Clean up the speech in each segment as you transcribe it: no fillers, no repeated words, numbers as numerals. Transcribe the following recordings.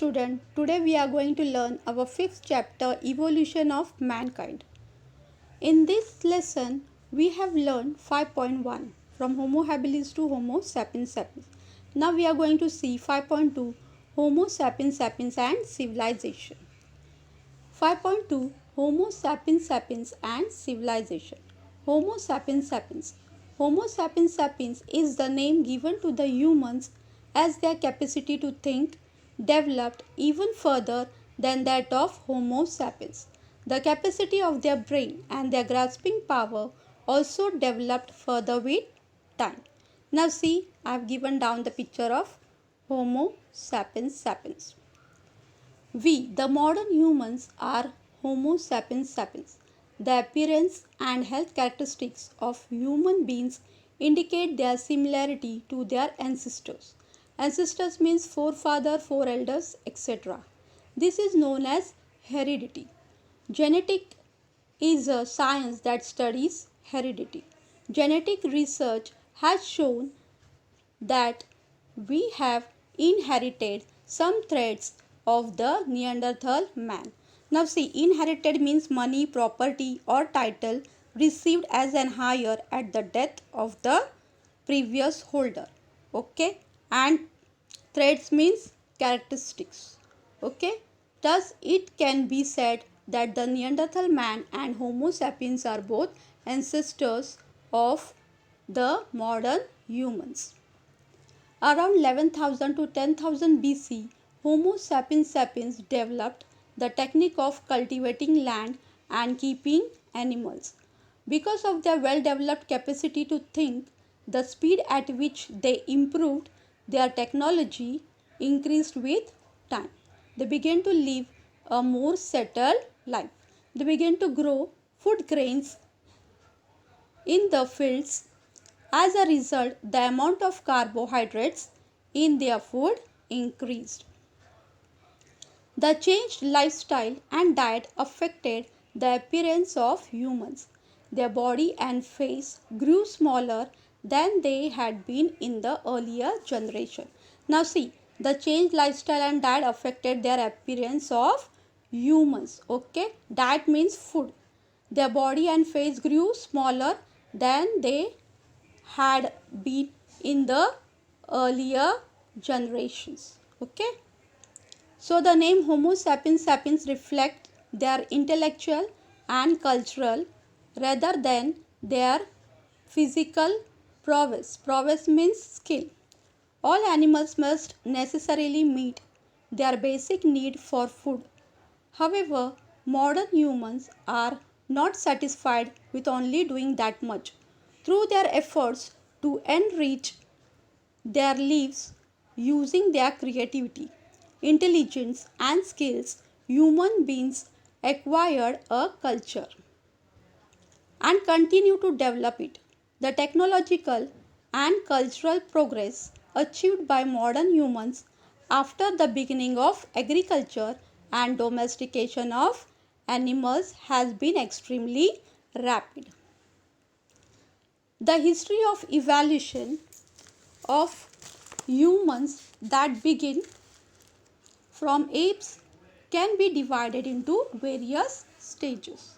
student, today we are going to learn our fifth chapter, Evolution of Mankind. In this lesson, we have learned 5.1 from Homo habilis to Homo sapiens sapiens. Now we are going to see 5.2 Homo sapiens sapiens and civilization. 5.2 Homo sapiens sapiens and civilization. Homo sapiens sapiens. Homo sapiens sapiens is the name given to the humans as their capacity to think developed even further than that of Homo sapiens. The capacity of their brain and their grasping power also developed further with time. Now see, I have given down the picture of Homo sapiens sapiens. We, the modern humans, are Homo sapiens sapiens. The appearance and health characteristics of human beings indicate their similarity to their ancestors. Ancestors means forefather, foreelders, etc. This is known as heredity. Genetic is a science that studies heredity. Genetic research has shown that we have inherited some traits of the Neanderthal man. Now see, inherited means money, property or title received as an heir at the death of the previous holder. Okay, and traits means characteristics. Okay, thus it can be said that the Neanderthal man and Homo sapiens are both ancestors of the modern humans. Around 11,000 to 10,000 BC, Homo sapiens sapiens developed the technique of cultivating land and keeping animals. Because of their well-developed capacity to think, the speed at which they improved their technology increased with time. They began to live a more settled life. They began to grow food grains in the fields. As a result, the amount of carbohydrates in their food increased. The changed lifestyle and diet affected the appearance of humans. Their body and face grew smaller than they had been in the earlier generation. Now see, the changed lifestyle and diet affected their appearance of humans. Okay, diet means food. Their body and face grew smaller than they had been in the earlier generations. Okay, so the name Homo sapiens sapiens reflect their intellectual and cultural rather than their physical prowess. Prowess means skill. All animals must necessarily meet their basic need for food. However, modern humans are not satisfied with only doing that much. Through their efforts to enrich their lives using their creativity, intelligence and skills, human beings acquired a culture and continue to develop it. The technological and cultural progress achieved by modern humans after the beginning of agriculture and domestication of animals has been extremely rapid. The history of evolution of humans that begin from apes can be divided into various stages.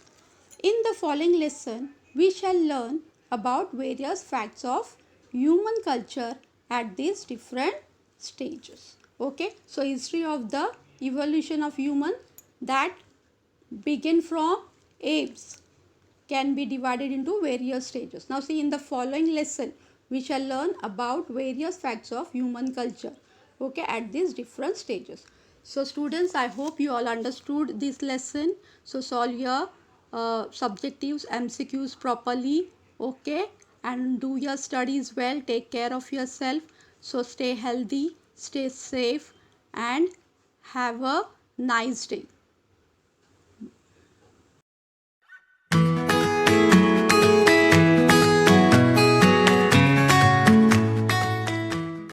In the following lesson, we shall learn about various facts of human culture at these different stages. Okay, so history of the evolution of human that begin from apes can be divided into various stages. Now see, in the following lesson, we shall learn about various facts of human culture, okay, at these different stages. So students, I hope you all understood this lesson. So solve your subjectives, MCQs properly, okay, and do your studies well. Take care of yourself. So stay healthy, stay safe and have a nice day.